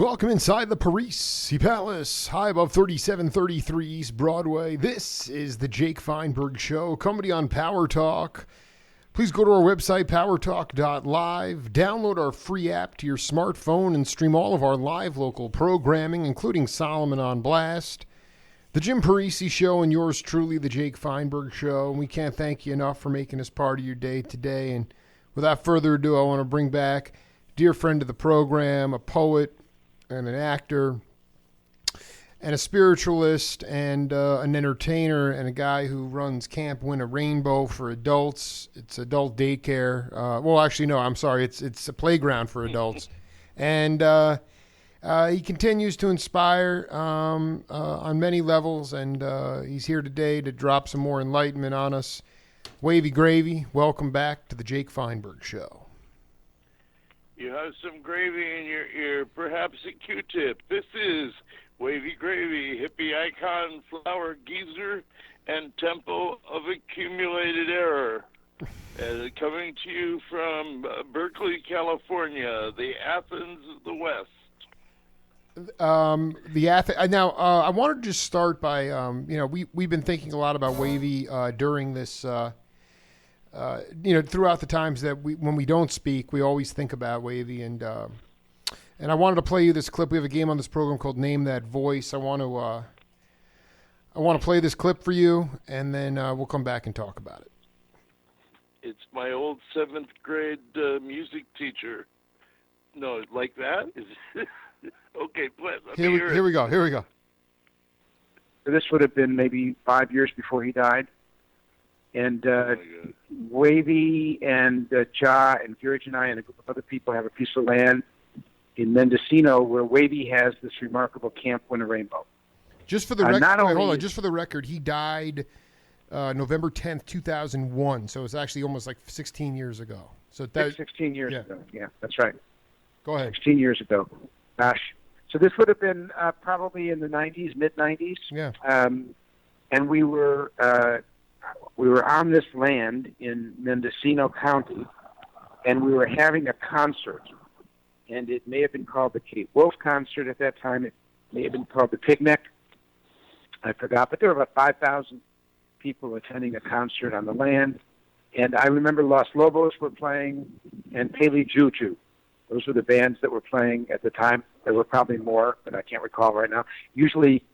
welcome inside the Parisi Palace, high above 3733 East Broadway. This is the Jake Feinberg Show, comedy on Power Talk. Please go to our website, powertalk.live, download our free app to your smartphone, and stream all of our live local programming, including Solomon on Blast, the Jim Parisi Show, and yours truly, the Jake Feinberg Show. And we can't thank you enough for making us part of your day today. And without further ado, I want to bring back a dear friend of the program, a poet, and an actor, and a spiritualist, and an entertainer, and a guy who runs Camp Win a Rainbow for adults. It's adult daycare. It's a playground for adults. And he continues to inspire on many levels, and he's here today to drop some more enlightenment on us. Wavy Gravy, welcome back to the Jake Feinberg Show. You have some gravy in your ear, perhaps a Q-tip. This is Wavy Gravy, hippie icon, flower geezer, and temple of accumulated error. Coming to you from Berkeley, California, the Athens of the West. I wanted to just start by, we've been thinking a lot about Wavy during this throughout the times that when we don't speak, we always think about Wavy, and I wanted to play you this clip. We have a game on this program called Name That Voice. I want to play this clip for you, and then we'll come back and talk about it. It's my old 7th grade music teacher. No, like that? Okay, please. Here we go. This would have been maybe 5 years before he died. And Wavy and Ja and Viraj and I and a group of other people have a piece of land in Mendocino where Wavy has this remarkable Camp Win a Rainbow. Just for the record, just for the record, he died November 10th, 2001. So it's actually almost like 16 years ago. So 16 years ago. Yeah, that's right. Go ahead. 16 years ago. Gosh. So this would have been probably in the 90s, mid-90s. Yeah. And we were on this land in Mendocino County, and we were having a concert. And it may have been called the Kate Wolf concert at that time. It may have been called the Picnic. I forgot. But there were about 5,000 people attending a concert on the land. And I remember Los Lobos were playing and Paley Juju. Those were the bands that were playing at the time. There were probably more, but I can't recall right now. Usually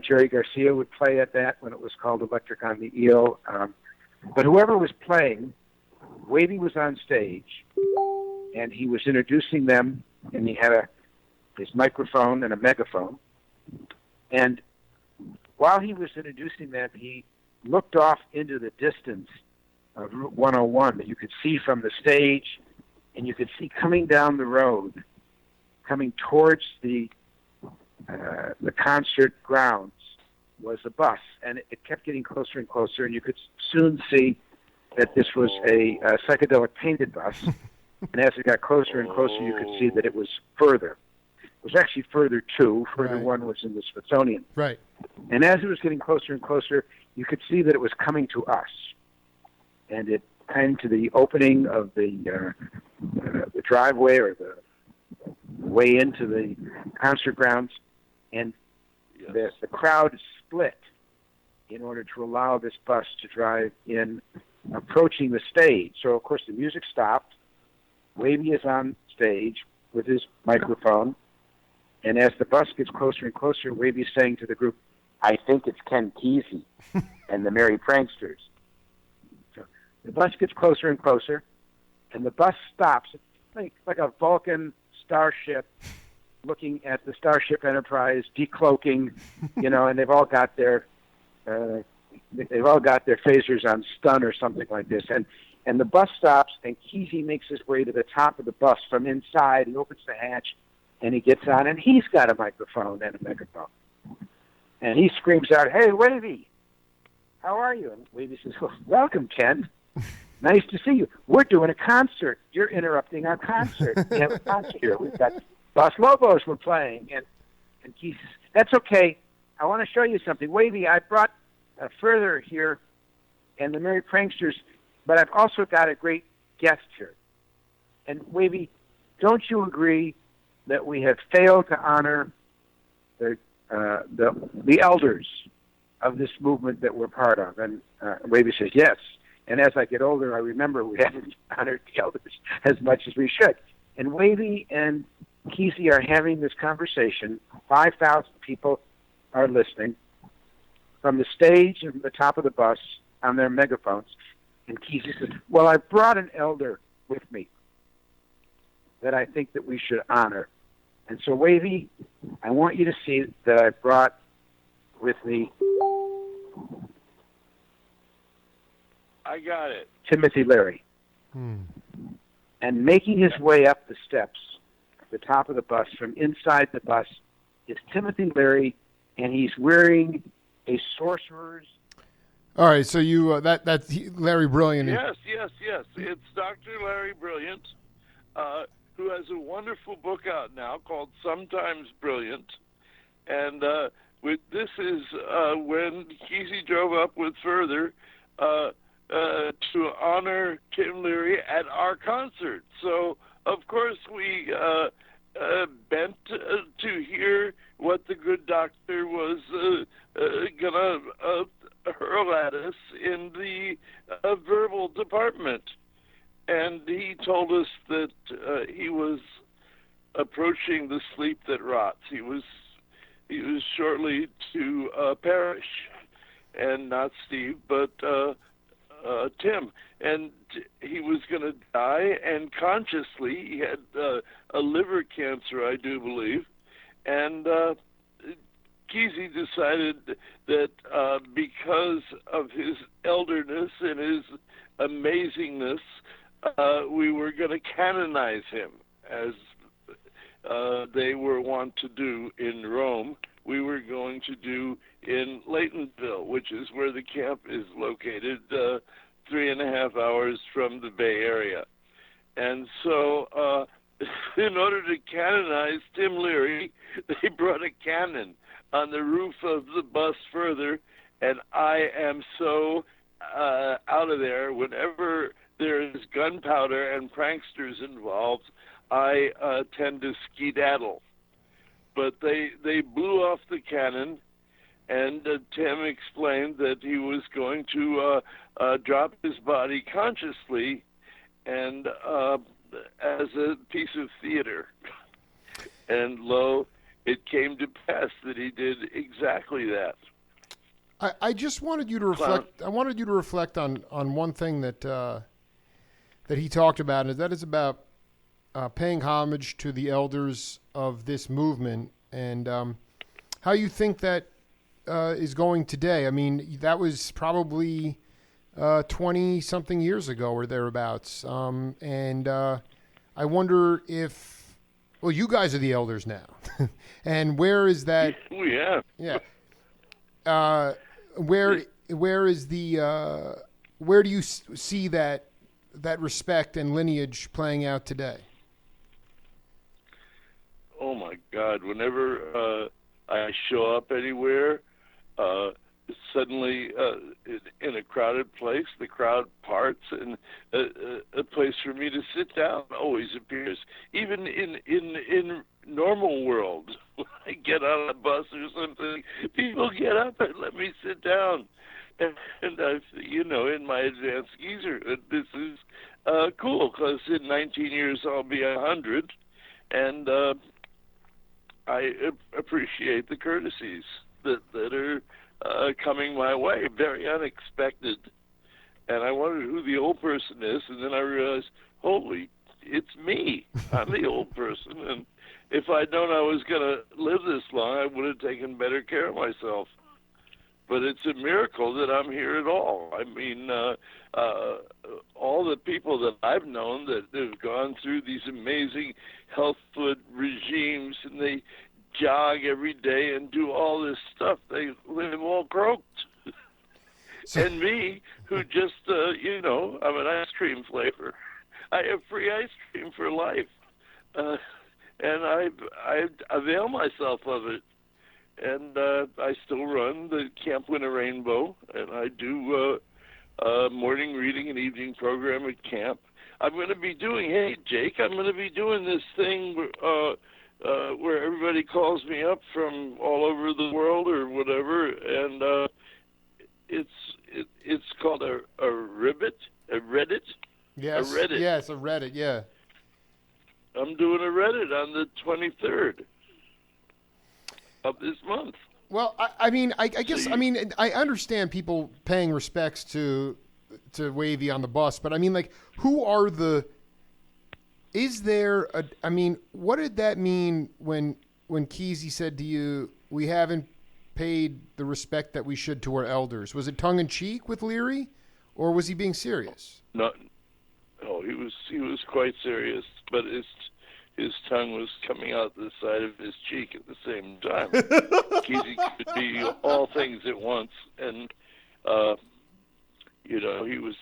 Jerry Garcia would play at that when it was called Electric on the Eel. But whoever was playing, Wavy was on stage, and he was introducing them, and he had his microphone and a megaphone. And while he was introducing them, he looked off into the distance of Route 101 that you could see from the stage, and you could see coming down the road, coming towards the concert grounds, was a bus, and it kept getting closer and closer, and you could soon see that this was a psychedelic painted bus. And as it got closer and closer, you could see that it was further. It was actually further two. Further Right. one was in the Smithsonian. Right. And as it was getting closer and closer, you could see that it was coming to us. And it came to the opening of the driveway or the way into the concert grounds, and the crowd split in order to allow this bus to drive in, approaching the stage. So, of course, the music stopped. Wavy is on stage with his microphone, and as the bus gets closer and closer, Wavy's saying to the group, "I think it's Ken Kesey and the Merry Pranksters." So the bus gets closer and closer, and the bus stops. It's like a Vulcan starship looking at the Starship Enterprise decloaking, and they've all got their phasers on stun or something like this. And the bus stops, and Kesey makes his way to the top of the bus from inside. He opens the hatch, and he gets on, and he's got a microphone and a megaphone. And he screams out, "Hey, Wavy, how are you?" And Wavy says, "Well, welcome, Ken. Nice to see you. We're doing a concert. You're interrupting our concert. We have a concert here. We've got Los Lobos we're playing." And Kesey says, "That's okay. I want to show you something. Wavy, I brought Further here and the Merry Pranksters, but I've also got a great guest here. And Wavy, don't you agree that we have failed to honor the elders of this movement that we're part of? And Wavy says, yes. And as I get older, I remember we haven't honored the elders as much as we should. And Wavy and Kesey are having this conversation. 5,000 people are listening from the stage and the top of the bus on their megaphones. And Kesey says, well, I brought an elder with me that I think that we should honor. And so, Wavy, I want you to see that I brought with me I got it. Timothy Leary. And making his way up the steps at the top of the bus, from inside the bus, is Timothy Leary, and he's wearing a sorcerer's... All right, so you that's Larry Brilliant. Yes. It's Dr. Larry Brilliant, who has a wonderful book out now called Sometimes Brilliant. And this is when Kesey drove up with Further to honor Tim Leary at our concert. So, of course, we bent to hear what the good doctor was going to hurl at us in the verbal department. And he told us that he was approaching the sleep that rots. He was shortly to perish, and not Steve, but Tim. And he was going to die, and consciously, he had a liver cancer, I do believe. And Kesey decided that because of his elderness and his amazingness, we were going to canonize him, as they were wont to do in Rome. We were going to do in Laytonville, which is where the camp is located, 3.5 hours from the Bay Area. And so in order to canonize Tim Leary, they brought a cannon on the roof of the bus Further, and I am so out of there. Whenever there is gunpowder and pranksters involved, I tend to skedaddle. But they blew off the cannon, and Tim explained that he was going to drop his body consciously and as a piece of theater. And lo, it came to pass that he did exactly that. I just wanted you to reflect. I wanted you to reflect on one thing that that he talked about, and that is about paying homage to the elders of this movement, and how you think that is going today. I mean, that was probably 20-something years ago or thereabouts, and I wonder if. Well, you guys are the elders now, and where is that? Yeah. Yeah. Where is the where do you see that respect and lineage playing out today? Oh my God! Whenever I show up anywhere, suddenly in a crowded place, the crowd parts, and a place for me to sit down always appears. Even in normal world, when I get on a bus or something, people get up and let me sit down. And I've, in my advanced geezerhood, this is cool, because in 19 years I'll be 100, and I appreciate the courtesies that are coming my way, very unexpected. And I wondered who the old person is, and then I realized, holy, it's me. I'm the old person, and if I'd known I was going to live this long, I would have taken better care of myself. But it's a miracle that I'm here at all. I mean, all the people that I've known that have gone through these amazing health food regimes, and they jog every day and do all this stuff, they've all croaked. And me, who just, I'm an ice cream flavor. I have free ice cream for life. And I avail myself of it. And I still run the Camp Win a Rainbow, and I do morning reading and evening program at camp. I'm going to be doing, hey, Jake, I'm going to be doing this thing where everybody calls me up from all over the world or whatever, and it's called a ribbit, a Reddit. Yes, a Reddit. yes, a Reddit, yeah. I'm doing a Reddit on the 23rd of this month. Well, I mean, I guess, I mean, I understand people paying respects to Wavy on the bus, but I mean, like, who are is there I mean, what did that mean when Kesey said to you, we haven't paid the respect that we should to our elders? Was it tongue in cheek with Leary, or was he being serious? No, he was quite serious, but his tongue was coming out the side of his cheek at the same time. Kesey could be all things at once, and he was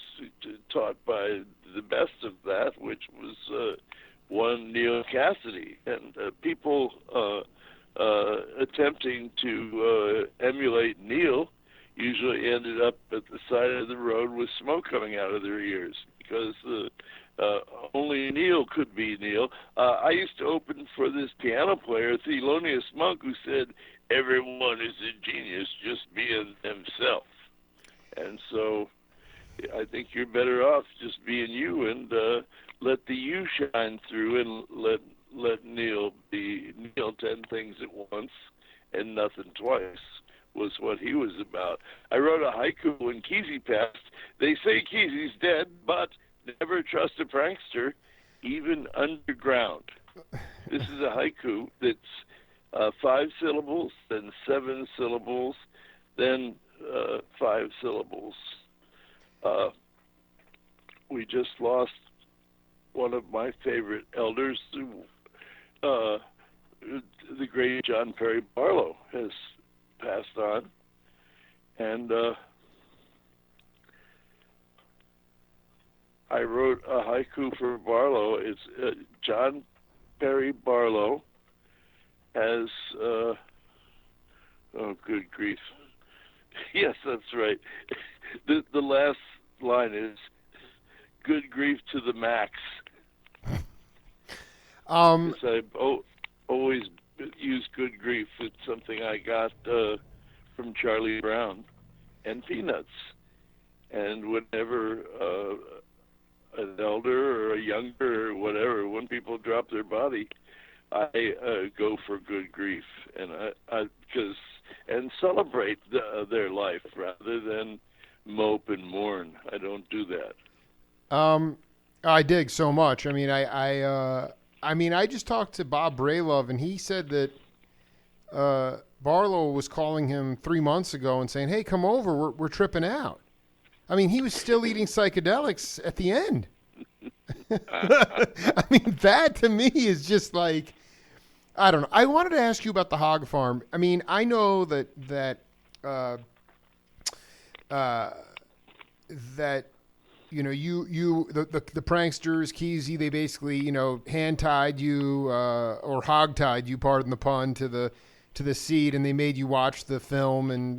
taught by the best of that, which was one Neil Cassidy, and people attempting to emulate Neil usually ended up at the side of the road with smoke coming out of their ears, because only Neil could be Neil. I used to open for this piano player, Thelonious Monk, who said, everyone is a genius, just being themselves. And so I think you're better off just being you, and let the you shine through, and let Neil be Neil 10 things at once and nothing twice, was what he was about. I wrote a haiku when Kesey passed. They say Kesey's dead, but never trust a prankster, even underground. This is a haiku that's 5 syllables, then 7 syllables, then 5 syllables. We just lost one of my favorite elders. The great John Perry Barlow has passed on, and I wrote a haiku for Barlow. It's John Perry Barlow has oh, good grief. Yes, that's right. The last line is good grief to the max. I always use good grief. It's something I got from Charlie Brown and Peanuts. And whenever an elder or a younger or whatever, when people drop their body, I go for good grief, and and celebrate their life rather than mope and mourn. I don't do that. I dig so much. I mean, I just talked to Bob Braylove, and he said that Barlow was calling him 3 months ago and saying, "Hey, come over. We're tripping out." I mean, he was still eating psychedelics at the end. I mean, that to me is just like, I don't know. I wanted to ask you about the hog farm. I mean, I know that the pranksters, Kesey, they basically, hand tied you or hog tied you, pardon the pun, to the seat, and they made you watch the film and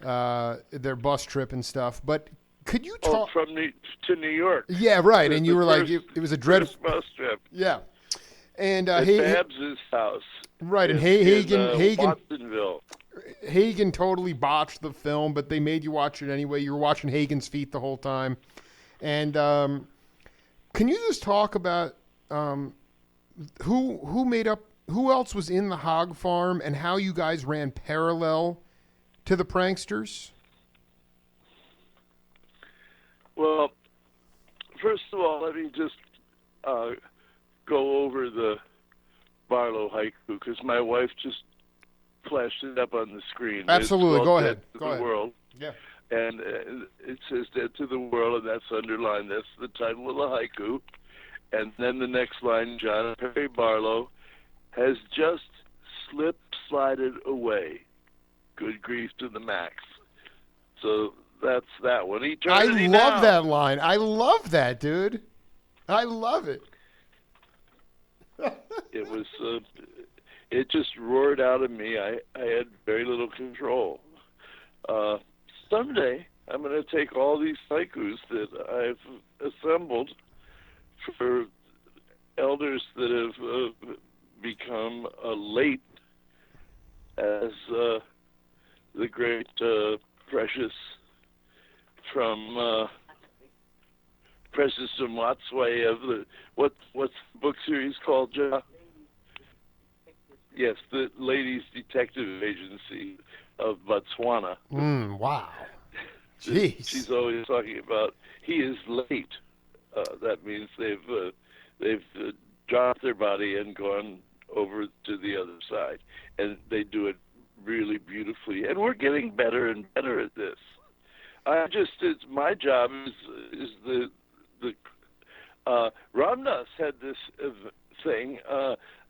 their bus trip and stuff. But could you talk to New York? Yeah, right. And you were like, it was a dreadful bus trip. Yeah, and at Babs's house. Right, and Hagen Watsonville. Hagen totally botched the film, but they made you watch it anyway. You were watching Hagen's feet the whole time. And can you just talk about who else was in the hog farm and how you guys ran parallel to the pranksters? Well, first of all, let me just go over the Barlow haiku, because my wife just flashed it up on the screen. Absolutely. Go ahead. Go ahead. World. Yeah. And it says "Dead to the World," and that's underlined. That's the title of the haiku. And then the next line, John Perry Barlow has just slided away. Good grief to the max. So that's that one. I love that line. I love that, dude. I love it. It was... it just roared out of me. I had very little control. Someday, I'm going to take all these haikus that I've assembled for elders that have become late as the great Precious from Watt's Way of the what's the book series called, John? Yes, the Ladies Detective Agency of Botswana. Wow. Jeez. She's always talking about he is late. That means they've dropped their body and gone over to the other side, and they do it really beautifully. And we're getting better and better at this. It's my job is the Ramdas had this thing,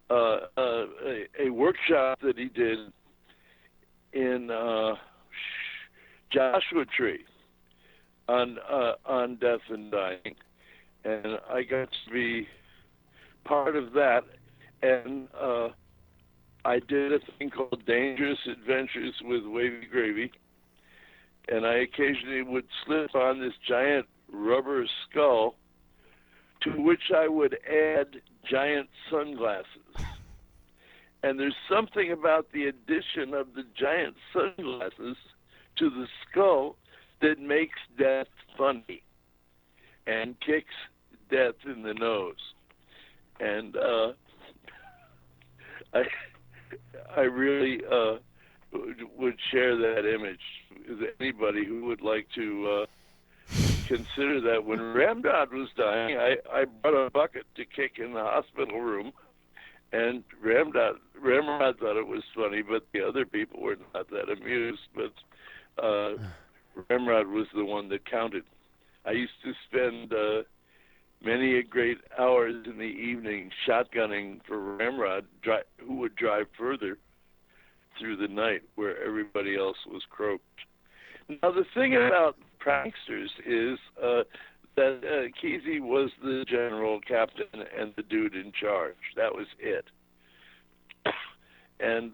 a workshop that he did in Joshua Tree on death and dying, and I got to be part of that, and I did a thing called Dangerous Adventures with Wavy Gravy, and I occasionally would slip on this giant rubber skull to which I would add giant sunglasses. And there's something about the addition of the giant sunglasses to the skull that makes death funny and kicks death in the nose. And I really would share that image with anybody who would like to consider that. When Ramrod was dying, I brought a bucket to kick in the hospital room, and Ramrod thought it was funny, but the other people were not that amused. But Ramrod was the one that counted. I used to spend many a great hours in the evening shotgunning for Ramrod, who would drive further through the night where everybody else was croaked. Now, the thing about pranksters is that Kesey was the general captain and the dude in charge. That was it. And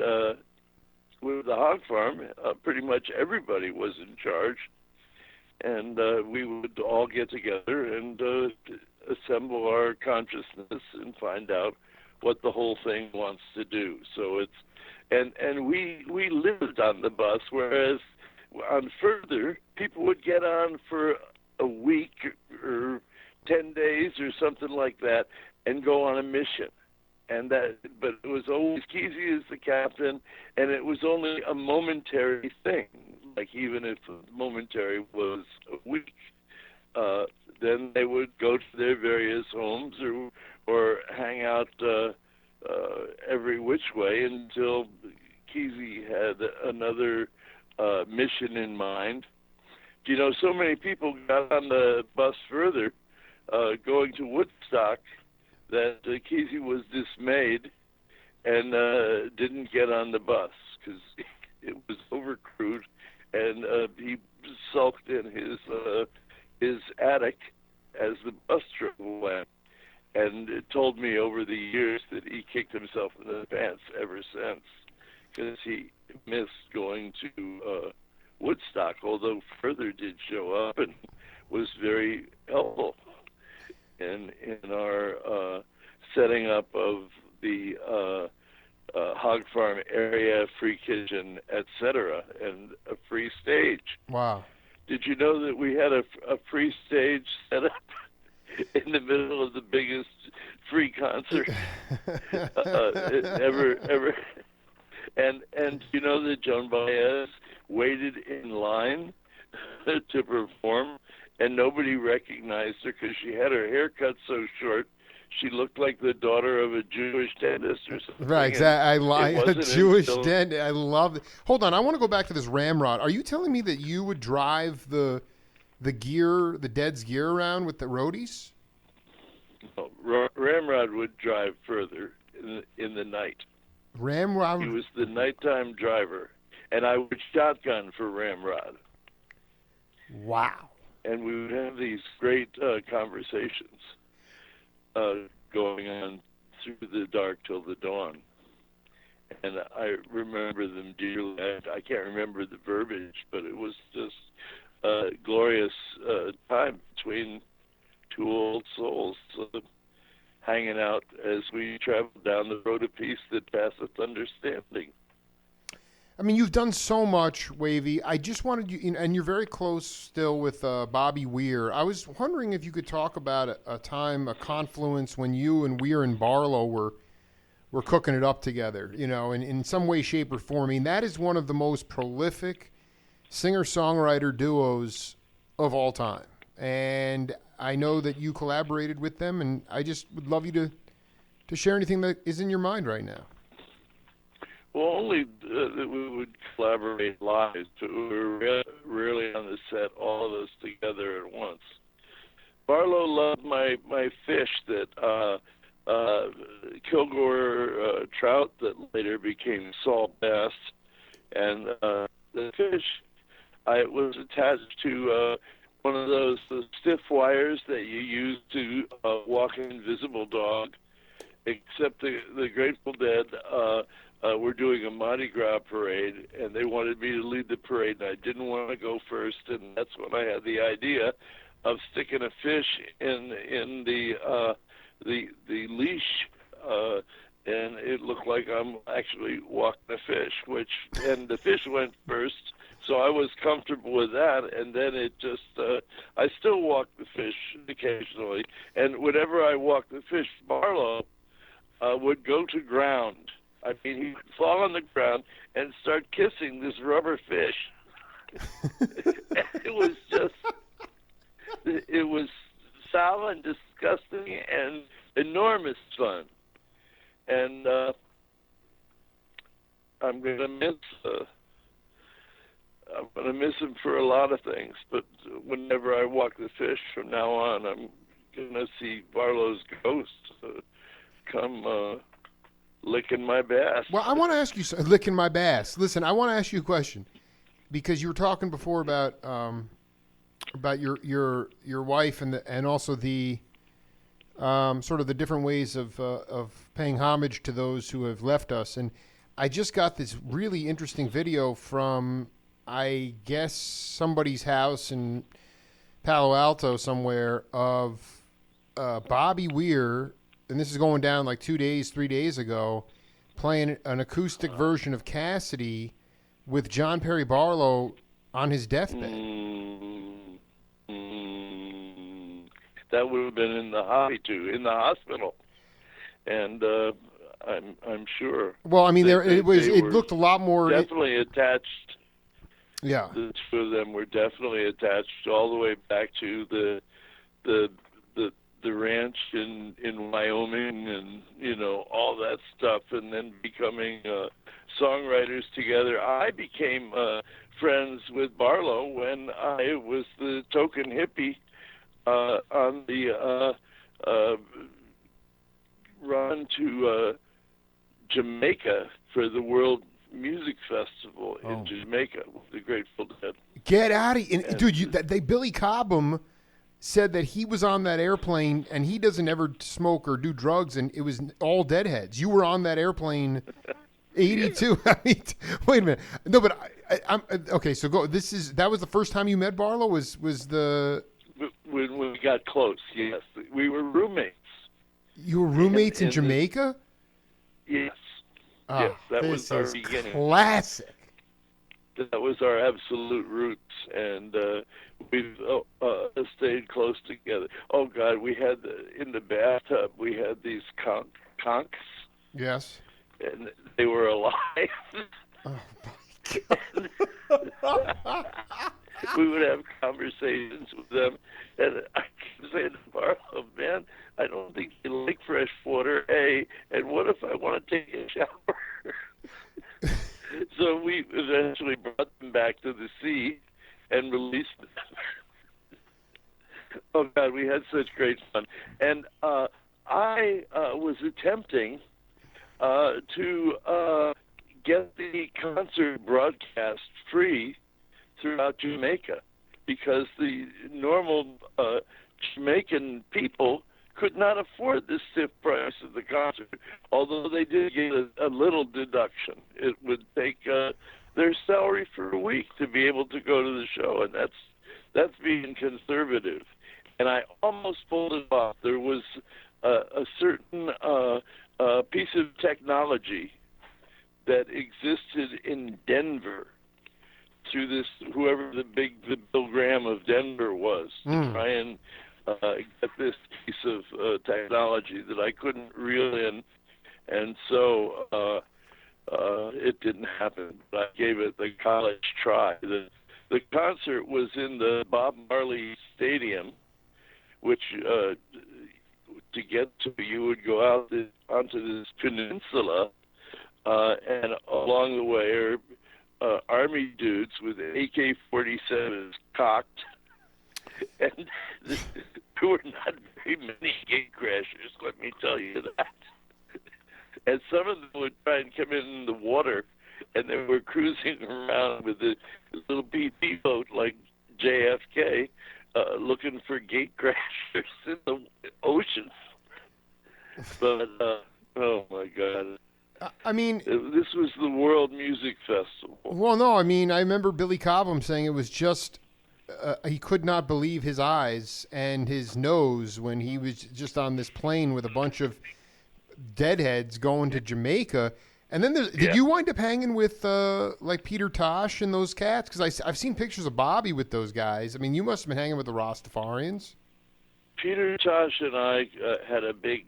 with the hog farm, pretty much everybody was in charge. And we would all get together and assemble our consciousness and find out what the whole thing wants to do. So and we lived on the bus, whereas on Further, people would get on for a week or 10 days or something like that and go on a mission. But it was always Kesey as the captain, and it was only a momentary thing. Like, even if momentary was a week, then they would go to their various homes or hang out every which way until Kesey had another mission in mind. You know, so many people got on the bus Further, going to Woodstock, that Kesey was dismayed and didn't get on the bus because it was overcrewed, and he sulked in his attic as the bus trip went. And it told me over the years that he kicked himself in the pants ever since, because he missed going to Woodstock, although Further did show up and was very helpful in our setting up of the hog farm area, free kitchen, etc., and a free stage. Wow. Did you know that we had a free stage set up in the middle of the biggest free concert ever? And you know that Joan Baez waited in line to perform, and nobody recognized her because she had her hair cut so short she looked like the daughter of a Jewish dentist or something. Right, exactly. A Jewish dentist. I love it. Hold on, I want to go back to this ramrod. Are you telling me that you would drive the gear, the Dead's gear around with the roadies? No, Ramrod would drive Further in the night. Ramrod? He was the nighttime driver, and I would shotgun for Ramrod. Wow. And we would have these great conversations going on through the dark till the dawn. And I remember them dearly. I can't remember the verbiage, but it was just a glorious time between two old souls hanging out as we travel down the road of peace that passeth understanding. I mean, you've done so much, Wavy. I just wanted you, and you're very close still with Bobby Weir. I was wondering if you could talk about a time, a confluence when you and Weir and Barlow were cooking it up together, in some way, shape, or form. I mean, that is one of the most prolific singer-songwriter duos of all time. And I know that you collaborated with them, and I just would love you to share anything that is in your mind right now. Well, only that we would collaborate live. We were rarely on the set, all of us together at once. Barlow loved my fish that Kilgore trout that later became salt bass, and the fish was attached to one of those stiff wires that you use to walk an invisible dog. Except the Grateful Dead were doing a Mardi Gras parade, and they wanted me to lead the parade, and I didn't want to go first, and that's when I had the idea of sticking a fish in the leash, and it looked like I'm actually walking a fish, and the fish went first, so I was comfortable with that, and then it just, I still walk the fish occasionally, and whenever I walk the fish, Barlow would go to ground. I mean, he would fall on the ground and start kissing this rubber fish. It was foul and disgusting and enormous fun. And I'm gonna miss him for a lot of things. But whenever I walk the fish from now on, I'm gonna see Barlow's ghost come licking my bass. Well, I want to ask you, licking my bass. Listen, I want to ask you a question because you were talking before about your wife and also the sort of the different ways of paying homage to those who have left us. And I just got this really interesting video from, I guess, somebody's house in Palo Alto somewhere of Bobby Weir. And this is going down like 3 days ago, playing an acoustic version of Cassidy with John Perry Barlow on his deathbed. That would have been in the hospital, and I'm sure. Well, I mean, it looked a lot more definitely attached. Yeah, the two of them were definitely attached all the way back to the ranch in Wyoming, and all that stuff, and then becoming songwriters together. I became friends with Barlow when I was the token hippie on the run to Jamaica for the World Music Festival in Jamaica with the Grateful Dead. Get out of here, dude! Billy Cobham said that he was on that airplane and he doesn't ever smoke or do drugs, and it was all deadheads. You were on that airplane, 82. Yeah. I mean, wait a minute. No, but I'm okay. So go. That was the first time you met Barlow. Was the when we got close? Yes, we were roommates. You were roommates in Jamaica? Yes. Oh, yes, that was our beginning. Classic. That was our absolute roots, and we've stayed close together. Oh God, we had in the bathtub we had these conchs. Yes. And they were alive. Oh my God. We would have conversations with them, and I kept saying to Barlow, man, I don't think they like fresh water, and what if I want to take a shower? So we eventually brought them back to the sea and released them. Oh, God, we had such great fun. And I was attempting to get the concert broadcast free throughout Jamaica because the normal Jamaican people could not afford the stiff price of the concert, although they did get a little deduction. It would take their salary for a week to be able to go to the show, and that's being conservative. And I almost pulled it off. There was a certain piece of technology that existed in Denver through this, whoever the Bill Graham of Denver was, to try and get this piece of technology that I couldn't reel in, and so it didn't happen. But I gave it the college try. The concert was in the Bob Marley Stadium, which to get to, you would go out onto this peninsula, and along the way are army dudes with AK-47s cocked, and there were not very many gate crashers, let me tell you that. And some of them would try and come in the water, and they were cruising around with a little PT boat like JFK, looking for gate crashers in the ocean. But, oh my God. I mean, this was the World Music Festival. Well, no, I mean, I remember Billy Cobham saying it was just, he could not believe his eyes and his nose when he was just on this plane with a bunch of deadheads going to Jamaica. And then did you wind up hanging with like Peter Tosh and those cats? Because I've seen pictures of Bobby with those guys. I mean, you must have been hanging with the Rastafarians. Peter Tosh and I had a big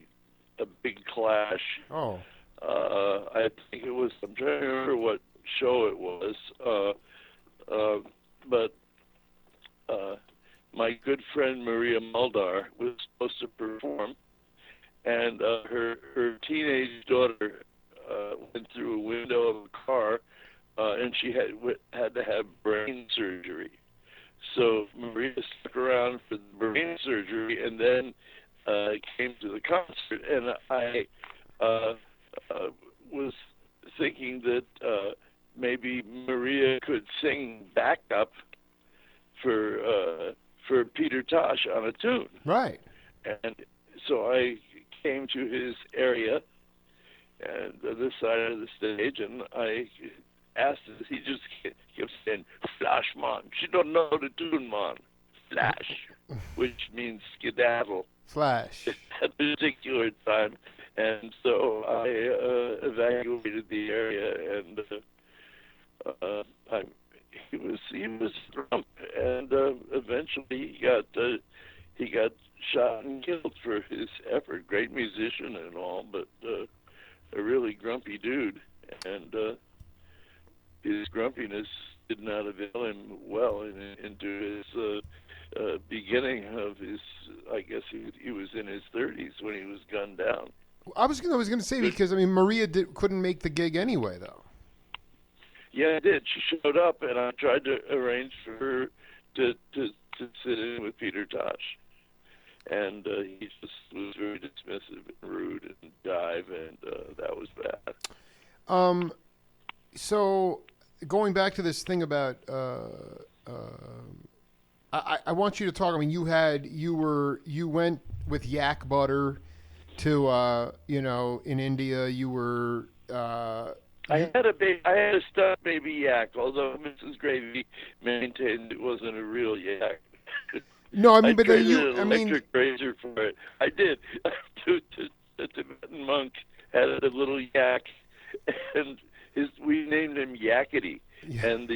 clash. Oh. I think it was, I'm trying to remember what show it was, but my good friend Maria Muldar was supposed to perform, and her teenage daughter went through a window of a car, and she had to have brain surgery. So Maria stuck around for the brain surgery, and then came to the concert, and I was thinking that maybe Maria could sing backup for Peter Tosh on a tune. Right. And so I came to his area and this side of the stage, and I asked him. He just kept saying, "Flash, man. She don't know the tune, man. Flash," which means skedaddle. Flash. At a particular time. And so I evacuated the area, and he was drunk, and eventually he got shot and killed for his effort. Great musician and all, but a really grumpy dude, and his grumpiness did not avail him well into his beginning of his. I guess he was in his 30s when he was gunned down. I was going to say, because I mean, Maria couldn't make the gig anyway, though. Yeah, I did. She showed up, and I tried to arrange for her to sit in with Peter Tosh, and he just was very dismissive and rude and dive, and that was bad. So going back to this thing about, I want you to talk. I mean, you went with yak butter to in India. You were I had a stuffed baby yak, although Mrs. Gravy maintained it wasn't a real yak. No, I mean, but an electric razor for it. I did. The Tibetan monk had a little yak, and we named him Yakety. Yeah. And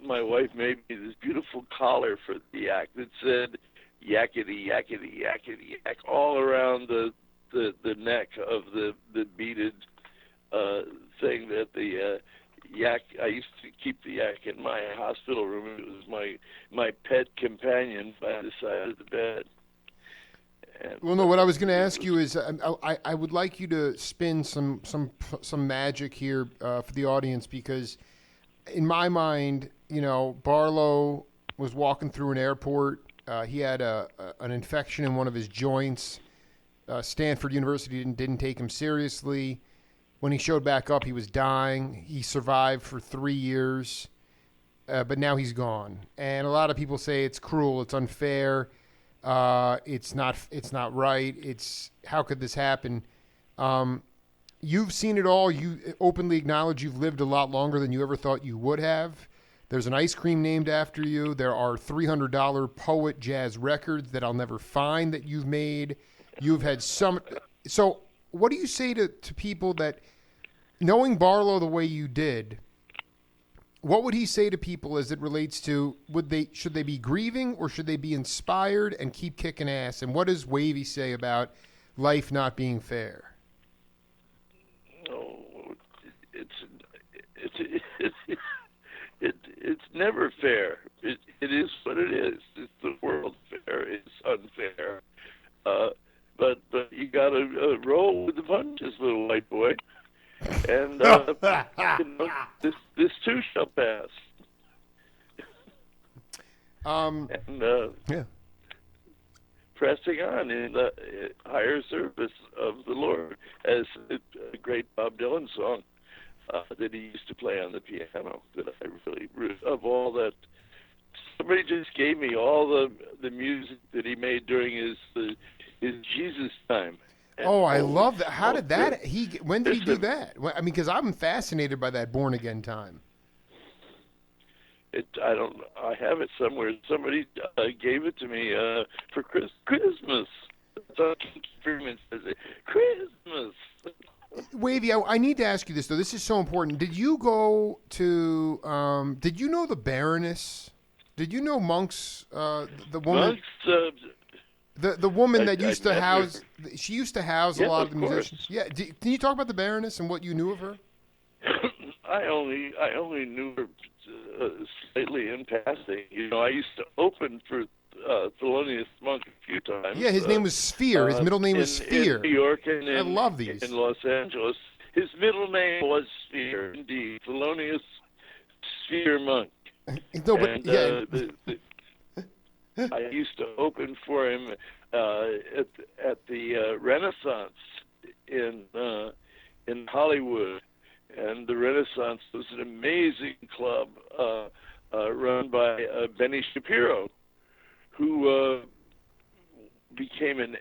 my wife made me this beautiful collar for the yak that said Yakety, Yakety, Yakety, yak, all around the neck of the beaded thing that the yak. I used to keep the yak in my hospital room. It was my pet companion by the side of the bed. And, well, no. What I was going to ask you is, I would like you to spin some magic here for the audience, because in my mind, Barlow was walking through an airport. He had an infection in one of his joints. Stanford University didn't take him seriously. When he showed back up, he was dying. He survived for 3 years, but now he's gone. And a lot of people say it's cruel, it's unfair, it's not right. It's, how could this happen? You've seen it all. You openly acknowledge you've lived a lot longer than you ever thought you would have. There's an ice cream named after you. There are $300 Poet Jazz records that I'll never find that you've made. You've had some. So, what do you say to people that, knowing Barlow the way you did, what would he say to people as it relates to should they be grieving or should they be inspired and keep kicking ass? And what does Wavy say about life not being fair? Oh, it's never fair. It is what it is. It's the world fair. It's unfair. But you got to roll with the punches, little white boy. And this too shall pass. Yeah. Pressing on in the higher service of the Lord, as a great Bob Dylan song that he used to play on the piano. That I really, of all that, somebody just gave me all the music that he made during his Jesus time. And I love that. How did that? When did he do that? I mean, because I'm fascinated by that born again time. I have it somewhere. Somebody gave it to me for Christmas. That's how Keith Freeman says it. Christmas. Wavy, I need to ask you this though. This is so important. Did you go to? Did you know the Baroness? Did you know Monk's? The woman. Monk's. The woman that used to house. She used to house a lot of the musicians. Course. Yeah. Can you talk about the Baroness and what you knew of her? I only knew her slightly in passing. I used to open for Thelonious Monk a few times. Yeah, his name was Sphere. His middle name was Sphere. In New York and I love these. In Los Angeles. His middle name was Sphere, indeed. Thelonious Sphere Monk. No, but I used to open for him at the Renaissance in Hollywood. And the Renaissance was an amazing club run by Benny Shapiro, who became an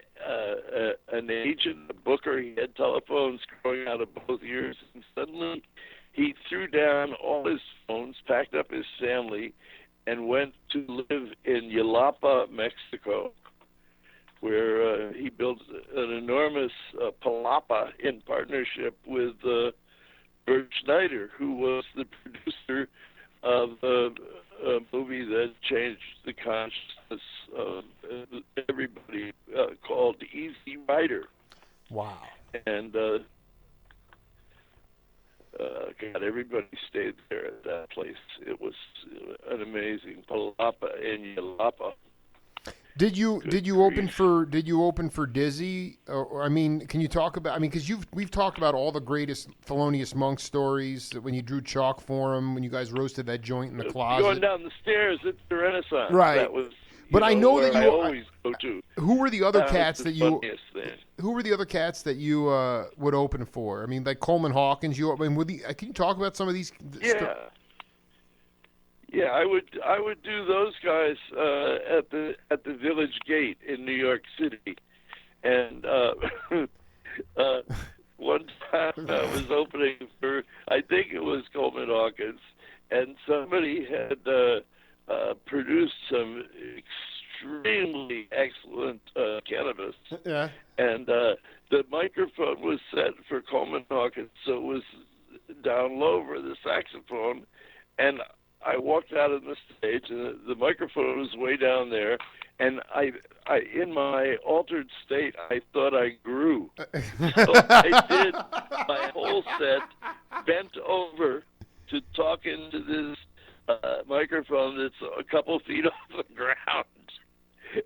agent, a booker. He had telephones growing out of both ears, and suddenly he threw down all his phones, packed up his family, and went to live in Yalapa, Mexico, where he built an enormous palapa in partnership with Bert Schneider, who was the producer of a movie that changed the consciousness of everybody, called Easy Rider. Wow. And God, everybody stayed there at that place. It was an amazing palapa in Yalapa. Did you open for Dizzy? Or, I mean, can you talk about? I mean, because we've talked about all the greatest Thelonious Monk stories. When you drew chalk for him, when you guys roasted that joint in the closet, going down the stairs at the Renaissance, right? That was. But I know that you always go to. Who were the other cats that you? Thing. Who were the other cats that you would open for? I mean, like Coleman Hawkins. Can you talk about some of these? Yeah, I would do those guys at the Village Gate in New York City, and one time I was opening for, I think it was Coleman Hawkins, and somebody had produced some extremely excellent cannabis. Yeah. And the microphone was set for Coleman Hawkins, so it was down low for the saxophone, and I walked out on the stage, and the microphone was way down there, and I in my altered state, I thought I grew. So I did my whole set, bent over to talk into this microphone that's a couple feet off the ground.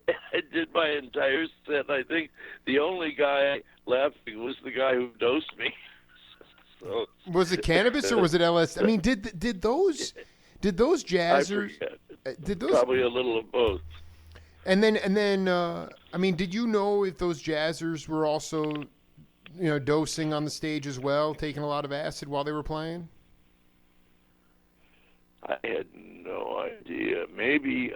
And I did my entire set. I think the only guy laughing was the guy who dosed me. So, was it cannabis or was it LSD? I mean, did those jazzers? Did those probably a little of both? And then, I mean, did you know if those jazzers were also, dosing on the stage as well, taking a lot of acid while they were playing? I had no idea. Maybe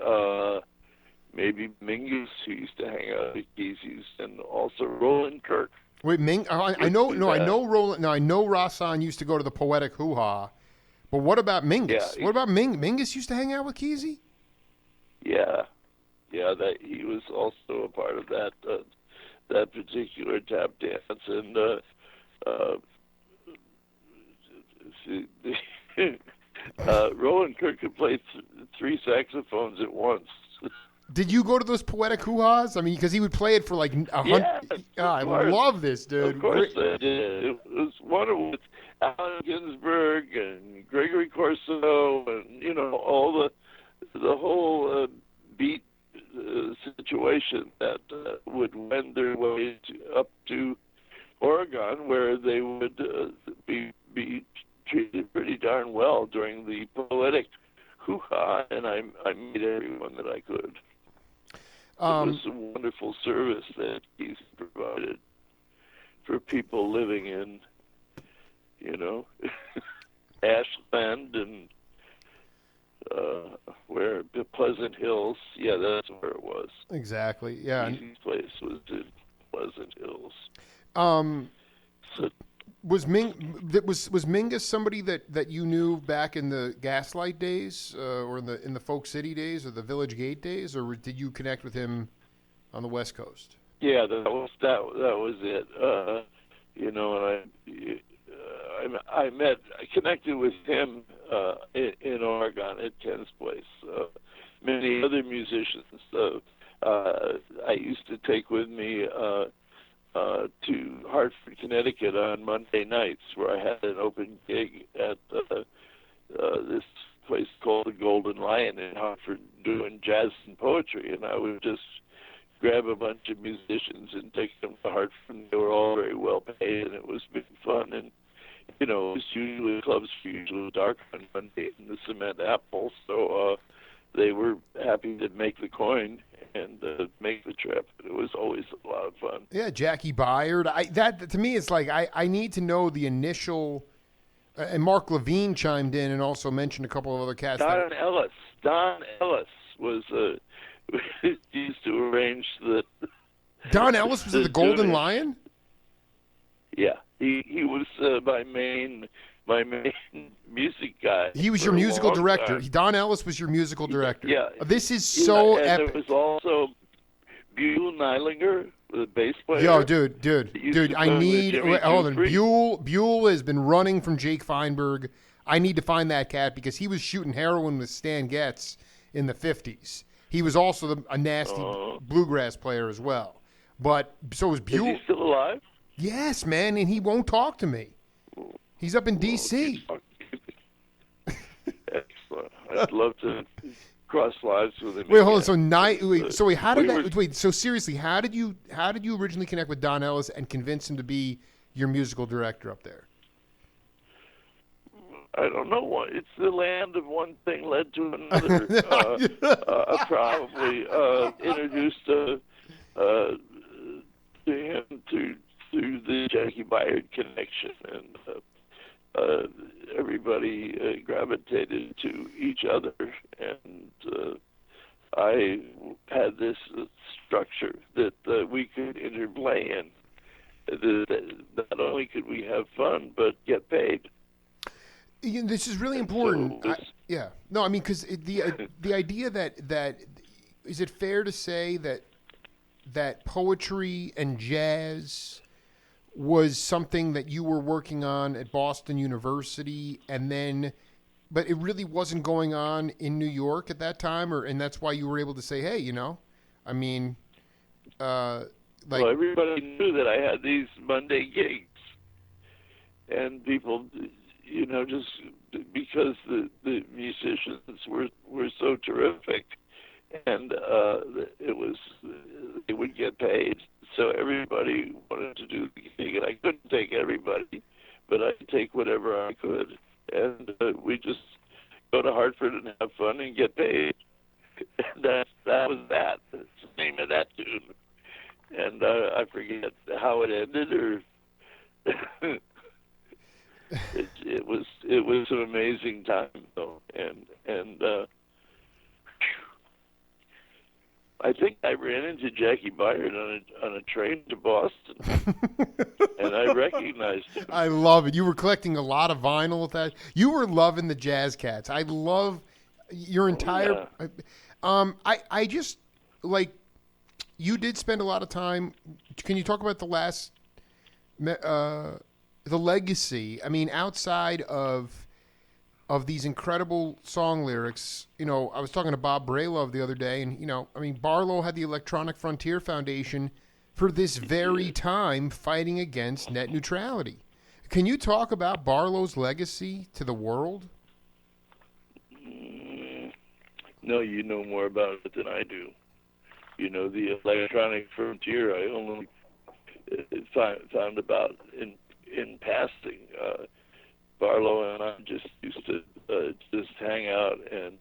Mingus, who used to hang out at Kesey's, and also Roland Kirk. Wait, I know. No, I know Roland. No, I know Rassan used to go to the Poetic Hoo Ha. But what about Mingus? Yeah, what about Mingus used to hang out with Kesey? Yeah, that he was also a part of that that particular tap dance, and Roland Kirk could play three saxophones at once. Did you go to those poetic hoo-has? I mean, because he would play it for like a hundred. Yes, I love this, dude. Of course I did. It was one with Allen Ginsberg and Gregory Corso, and all the whole beat situation that would wend their way up to Oregon, where they would be treated pretty darn well during the poetic hoo-ha, and I made everyone that I could. It was a wonderful service that he's provided for people living in, Ashland and where the Pleasant Hills. Yeah, that's where it was. Exactly. Yeah. Easy place was in Pleasant Hills. So, was Mingus somebody that you knew back in the Gaslight days, or in the Folk City days, or the Village Gate days, or did you connect with him on the West Coast? Yeah, that was it. And I connected with him in Oregon at Ken's place. Many other musicians I used to take with me to Hartford, Connecticut on Monday nights, where I had an open gig at this place called the Golden Lion in Hartford, doing jazz and poetry, and I would just grab a bunch of musicians and take them to Hartford, and they were all very well paid, and it was big fun. And it was usually clubs were usually dark on Monday in the Cement Apple, so they were happy to make the coin and make the trip. It was always a lot of fun. Yeah, Jackie Byard. That to me, it's like I need to know the initial. And Mark Levine chimed in and also mentioned a couple of other cats. Don Ellis was used to arrange the. Don Ellis was at the Golden Lion. Yeah, he was my main music guy. He was your musical director. Don Ellis was your musical director. Yeah. This is so and epic. There was also Buell Neilinger, the bass player. Yo, dude, I need. Hold on. Dupree. Buell has been running from Jake Feinberg. I need to find that cat because he was shooting heroin with Stan Getz in the 50s. He was also a nasty bluegrass player as well. But so was Buell. Is he still alive? Yes, man, and he won't talk to me. He's up in D.C. Excellent. I'd love to cross lives with him. Wait, hold on. So seriously, how did you originally connect with Don Ellis and convince him to be your musical director up there? I don't know. It's the land of one thing led to another. I probably introduced to him through the Jackie Byard connection, and everybody gravitated to each other, and I had this structure that we could interplay in. That not only could we have fun, but get paid. This is really important. So Because the idea that is it fair to say that poetry and jazz was something that you were working on at Boston University, but it really wasn't going on in New York at that time, and that's why you were able to say, hey, well, everybody knew that I had these Monday gigs, and people, just because the musicians were so terrific, and they would get paid. So everybody wanted to do the gig, and I couldn't take everybody, but I could take whatever I could. And we just go to Hartford and have fun and get paid. And that was that. That's the name of that tune. And I forget how it ended, or it was an amazing time though, and I think I ran into Jackie Byard on a train to Boston, and I recognized him. I love it. You were collecting a lot of vinyl with that. You were loving the Jazz Cats. I love your entire. Yeah. I just like you did spend a lot of time. Can you talk about the legacy? I mean, outside of these incredible song lyrics, I was talking to Bob Braylove the other day, and Barlow had the Electronic Frontier Foundation for this very time fighting against net neutrality. Can you talk about Barlow's legacy to the world? No, you know more about it than I do. The Electronic Frontier, I only found about in passing. Barlow and I just used to just hang out, and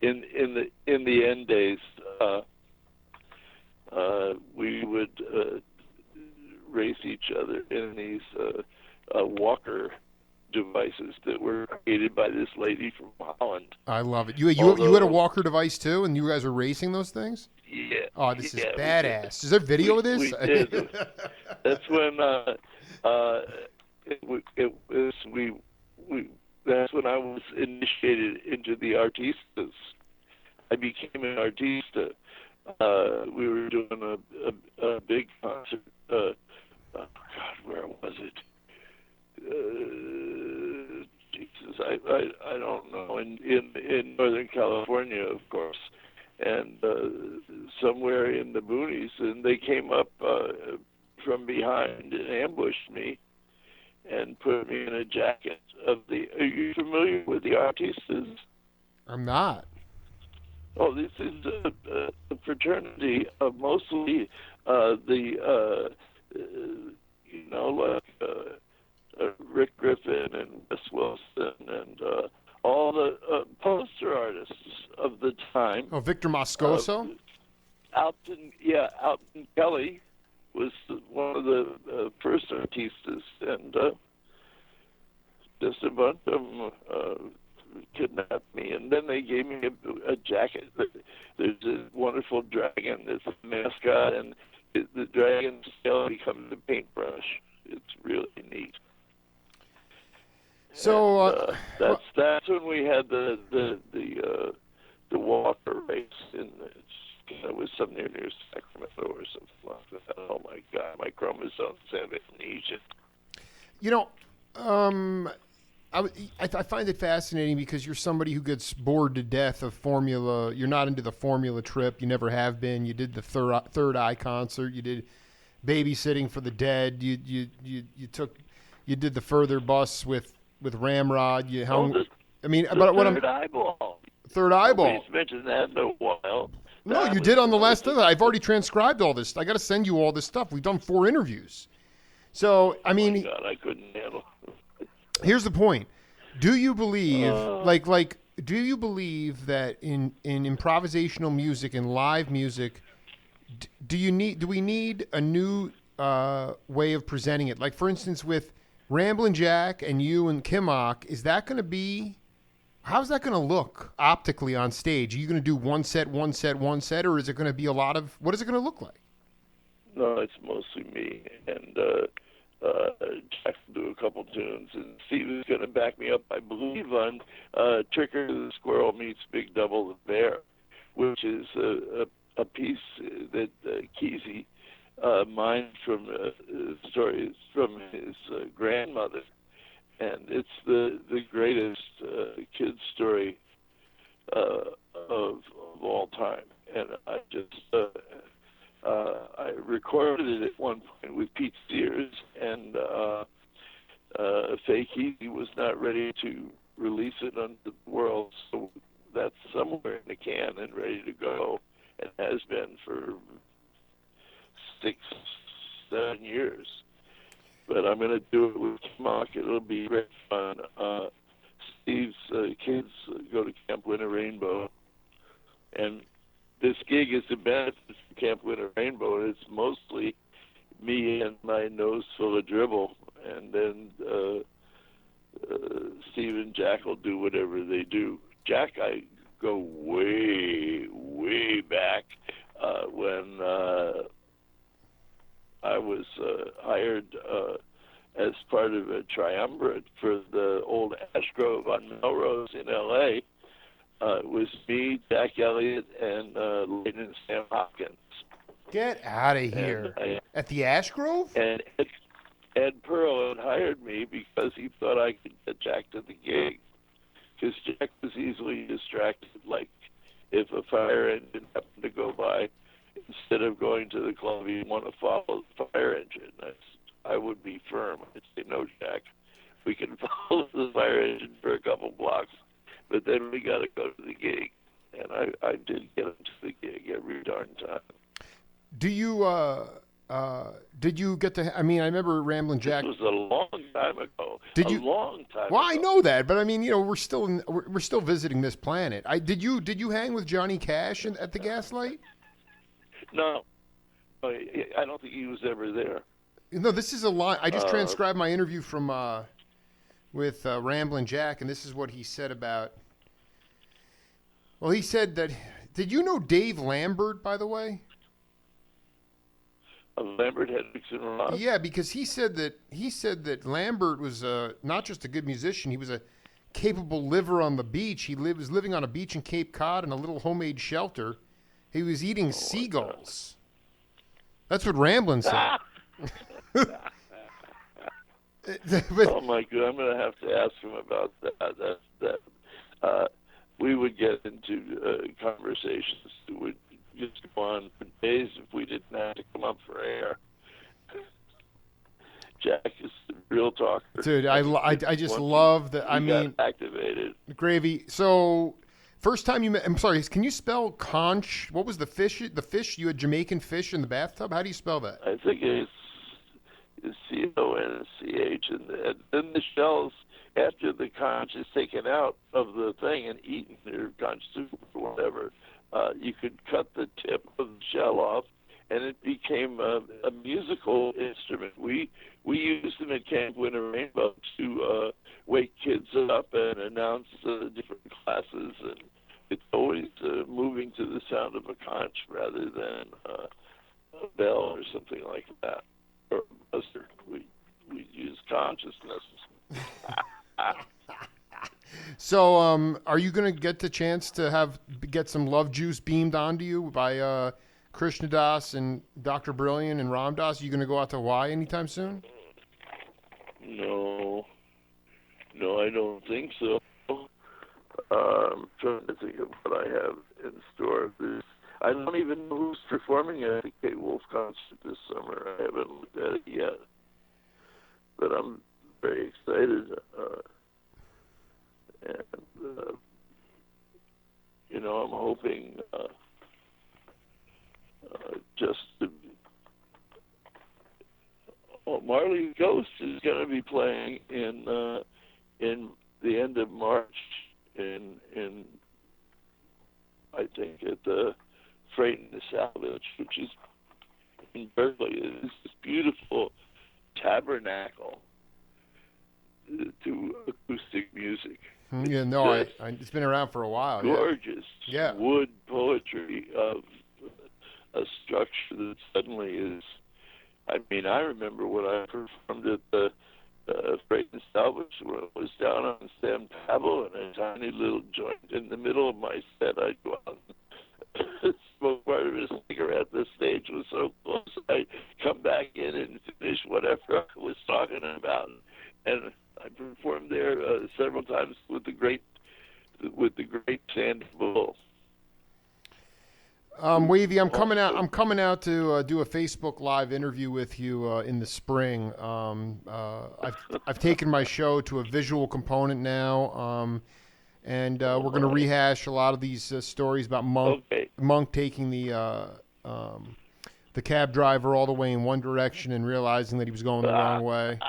in the end days, we would race each other in these walker devices that were created by this lady from Holland. I love it. You had a walker device too, and you guys were racing those things? Yeah. Oh, this is badass. Is there video of this? We did. That's when that's when I was initiated into the artistas. I became an artista. We were doing a big concert. Oh God, where was it? Jesus, I don't know. In Northern California, of course, and somewhere in the boonies, and they came up from behind and ambushed me and put me in a jacket of the. Are you familiar with the artistas? I'm not. Oh, this is a fraternity of mostly Rick Griffin and Wes Wilson and all the poster artists of the time. Oh, Victor Moscoso? Alton Kelly was one of the first artistas, and just a bunch of them kidnapped me, and then they gave me a jacket. There's a wonderful dragon that's a mascot, and the dragon's tail becomes a paintbrush. It's really neat. So that's when we had the walker race, and it was somewhere near Sacramento or something like that. Oh my God, my chromosomes have amnesia. I find it fascinating because you're somebody who gets bored to death of formula. You're not into the formula trip. You never have been. You did the Third Eye concert. You did Babysitting for the Dead. You did the Further Bus with Ramrod. You hung. Third Eyeball. Third Eyeball. Nobody's mentioned that in a while. No, you did on the last other. I've already transcribed all this. I got to send you all this stuff. We've done 4 interviews. So Oh my God, I couldn't handle. Here's the point. Do you believe, do you believe that in improvisational music and live music, do we need a new way of presenting it? Like, for instance, with Ramblin' Jack and you and Kimmock, how's that going to look optically on stage? Are you going to do one set, or is it going to be what is it going to look like? No, it's mostly me, and Jack will do a couple tunes, and Steve is going to back me up, I believe, on Tricker the Squirrel Meets Big Double the Bear, which is a piece that Kesey mined from stories from his grandmother, and it's the greatest kid's story of all time, and I just I recorded it at one point with Pete Sears, and Fake Easy was not ready to release it on the world, so that's somewhere in the can and ready to go, and has been for 6-7 years. But I'm going to do it with Kimmock. It'll be great fun. Steve's kids go to Camp Winter Rainbow, and this gig is a benefit from Camp Winter Rainbow, and it's mostly me and my nose full of dribble, and then Steve and Jack will do whatever they do. Jack, I go way, way back when I was hired as part of a triumvirate for the old Ash Grove on Melrose in L.A., it was me, Jack Elliott, and Layden and Sam Hopkins. Get out of And here. At the Ash Grove? and Ed Pearl had hired me because he thought I could get Jack to the gig. Because Jack was easily distracted, like if a fire engine happened to go by, instead of going to the club, he'd want to follow the fire engine. I would be firm. I'd say, no, Jack, we can follow the fire engine for a couple blocks, but then we got to go to the gig. And I did get him to the gig every darn time. Do you, did you get to, I mean, I remember Ramblin' Jack. This was a long time ago. Long time Well, ago. I know that, but I mean, you know, we're still visiting this planet. Did you hang with Johnny Cash at the Gaslight? No, I don't think he was ever there. No, this is a line. I just transcribed my interview from with Ramblin' Jack, and this is what he said about. Well, he said that. Did you know Dave Lambert, by the way? Lambert had Dixon Ross. Yeah, because he said that Lambert was not just a good musician; he was a capable liver on the beach. He was living on a beach in Cape Cod in a little homemade shelter. He was eating seagulls. That's what Ramblin' said. Oh my God! I'm going to have to ask him about that. We would get into conversations that would just go on for days if we didn't have to come up for air. Jack is the real talker. Dude, I just love that. I mean, got activated. Gravy. So, first time you met. I'm sorry. Can you spell conch? What was the fish? The fish you had Jamaican fish in the bathtub. How do you spell that? I think it's CONCH, and then the shells, after the conch is taken out of the thing and eaten, or conch soup or whatever, you could cut the tip of the shell off, and it became a musical instrument. We used them at Camp Winter Rainbow to wake kids up and announce different classes, and it's always moving to the sound of a conch rather than a bell or something like that, or a buzzer. We use consciousness. So, are you going to get the chance to get some love juice beamed onto you by Krishna Das and Dr. Brilliant and Ram Das? Are you going to go out to Hawaii anytime soon? No, I don't think so. I'm trying to think of what I have in store. I don't even know who's performing at the Kate Wolf concert this summer. I haven't looked at it yet, but I'm very excited. I'm hoping just to. Marley Ghost is going to be playing in the end of March in I think at the Freight and the Salvage, which is in Berkeley. It's this beautiful tabernacle to acoustic music. Yeah, no, it's been around for a while. Gorgeous, yeah. Wood poetry of a structure that suddenly is. I mean, I remember when I performed at the Freight and Salvage when it was down on San Pablo in a tiny little joint in the middle of my set. I'd go out and smoke part of a cigarette. The stage was so close. I'd come back in and finish whatever I was talking about. And I performed there several times with the great Sandy Bull. Wavy, I'm coming out to do a Facebook Live interview with you in the spring. I've taken my show to a visual component now, and we're going to rehash a lot of these stories about Monk taking the cab driver all the way in one direction and realizing that he was going the wrong way.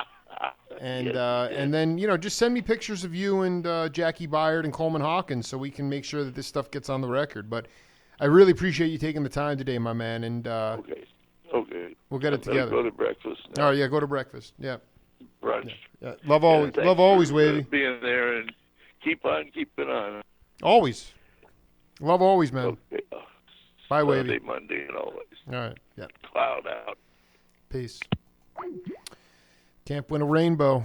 And and then just send me pictures of you and Jackie Byard and Coleman Hawkins so we can make sure that this stuff gets on the record. But I really appreciate you taking the time today, my man. And okay, we'll get it together. Go to breakfast now. Oh yeah, go to breakfast. Yeah, brunch. Yeah. Love always, Wavy. Being there and keep on keeping on. Always, love always, man. Okay. Bye, Sunday, Wavy. Monday, and always. All right. Yeah. Cloud out. Peace. Can't win a rainbow.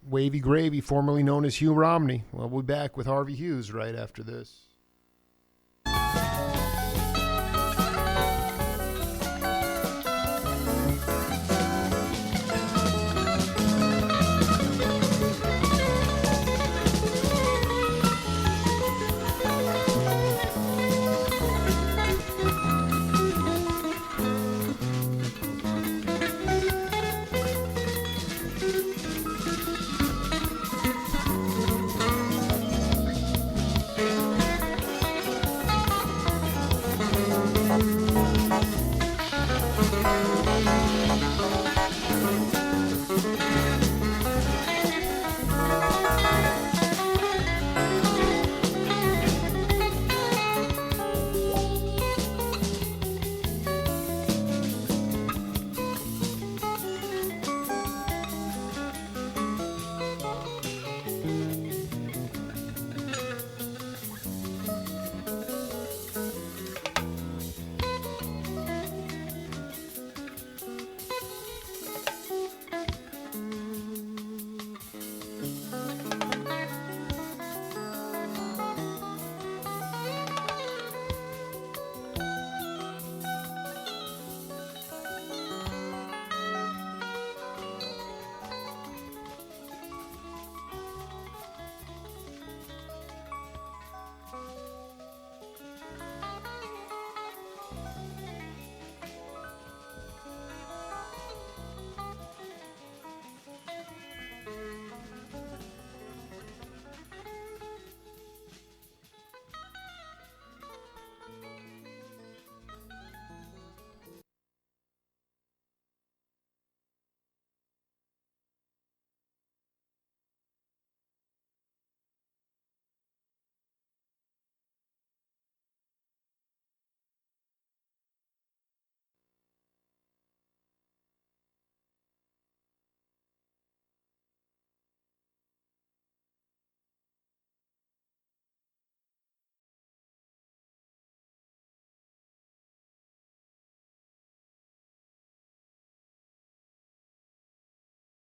Wavy Gravy, formerly known as Hugh Romney. Well, we'll be back with Harvey Hughes right after this.